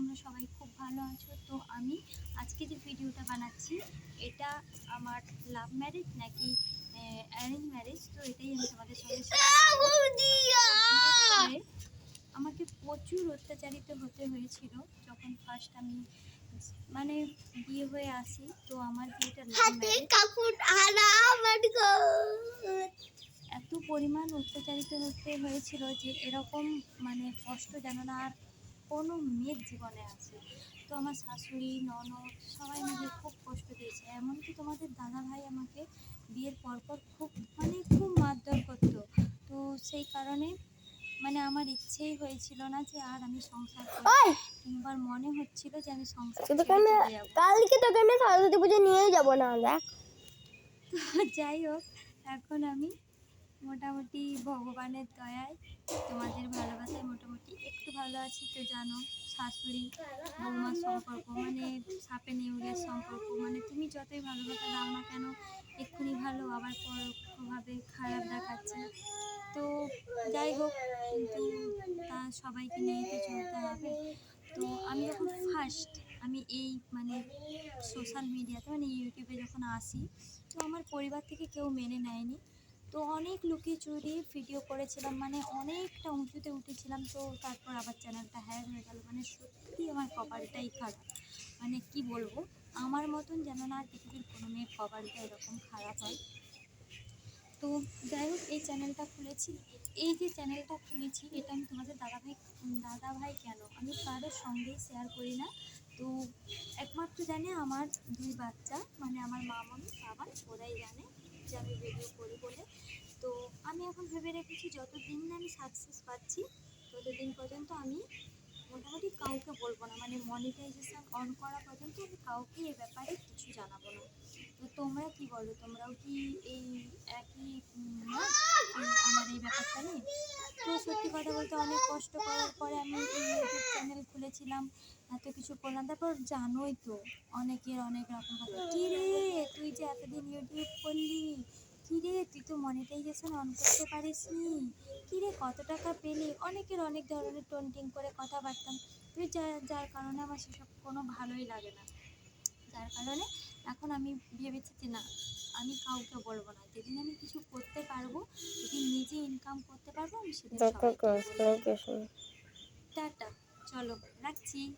তোমরা সবাই খুব ভালো আছো। তো আমি আজকে যে ভিডিওটা বানাচ্ছি এটা আমার লাভ ম্যারেজ নাকি অ্যারেঞ্জ ম্যারেজ, তো এটাই আমি তোমাদের সঙ্গে আমাকে প্রচুর অত্যাচারিত হতে হয়েছিল যখন ফার্স্ট আমি মানে বিয়ে হয়ে আসি। তো আমার বিয়েটা লাভ ম্যারেজ, এত পরিমাণ অত্যাচারিত হতে হয়েছিল যে এরকম মানে কষ্ট যেন না আর কোনো মেয়ের জীবনে আছে। তো আমার শাশুড়ি ননদ সবাই মিলে খুব কষ্ট দিয়েছে, এমনকি তোমাদের দাদা ভাই আমাকে বিয়ের পরপর খুব মারধর করতো। তো সেই কারণে মানে আমার ইচ্ছেই হয়েছিল না যে আর আমি সংসার করব, কিংবা মনে হচ্ছিল যে আমি সংসার ছেড়ে চলে যাব। কালকে তোকে আমি সরস্বতী পুজো নিয়েই যাবো না দেখ। তো যাই হোক, এখন আমি মোটামুটি ভগবানের দয়ায় তোমাদের ভালোবাসায় মোটামুটি একটু ভালো আছি। তো জানো, শাশুড়ি বৌমার সম্পর্ক মানে সাপে নেউলের সম্পর্ক, মানে তুমি যতই ভালোবাসা দাও না কেন এক্ষুনি ভালো আবার পরোক্ষভাবে খারাপ দেখাচ্ছে। তো যাই হোক, কিন্তু তা সবাইকে নিয়ে তো চলতে হবে। তো আমি যখন ফার্স্ট আমি এই মানে সোশ্যাল মিডিয়াতে মানে ইউটিউবে যখন আসি, তো আমার পরিবার থেকে কেউ মেনে নেয়নি। তো অনেক লুকিয়ে ভিডিও করেছিলাম, মানে অনেকটা উঁচুতে উঠেছিলাম। তো তারপর আবার চ্যানেলটা হ্যাক হয়ে গেল। মানে সত্যি আমার কপালটাই খারাপ, মানে কি বলবো, আমার মতন যেন না পৃথিবীর কোনো মেয়ের কপালটা এরকম খারাপ হয়। তো যাই হোক, এই চ্যানেলটা খুলেছি, এই যে চ্যানেলটা খুলেছি এটা আমি তোমাদের দাদা ভাই কেন আমি কারোর সঙ্গেই শেয়ার করি না। তো একমাত্র জানে আমার দুই বাচ্চা, মানে আমার মামনি বাবা, ওরাই জানে যে আমি ভিডিও করি বলে। তো আমি এখন ভেবে রেখেছি যতদিন না আমি সাকসেস পাচ্ছি ততদিন পর্যন্ত আমি মোটামুটি কাউকে বলবো না, মানে মনিটাইজেশন অন করা পর্যন্ত আমি কাউকে এই ব্যাপারে কিছু জানাবো না। তো তোমরা কি বলো, তোমরাও কি এই একই আমার এই ব্যাপারটা নিয়ে? তো সত্যি কথা বলতে অনেক কষ্ট করার পরে আমি এই ইউটিউব চ্যানেল খুলেছিলাম, এত কিছু করলাম। তারপর জানোই তো অনেকের অনেক রকম কথা, কী রে তুই যে এতদিন ইউটিউব করলি, কী রে তুই তো মনিটাইজেশন অন করতে পারিসনি, কী রে কত টাকা পেলি, অনেকের অনেক ধরনের টোনটিং করে কথাবার্তা। তুই যার কারণে আমার সেসব কোনো ভালোই লাগে না। যার কারণে এখন আমি ভেবেছি যে না, আমি কাউকে বলবো না। যেদিন আমি কিছু করতে পারবো, যেদিন নিজে ইনকাম করতে পারবো, আমি সেদিন সবাইকে বলবো। টাটা, চলো রাখছি।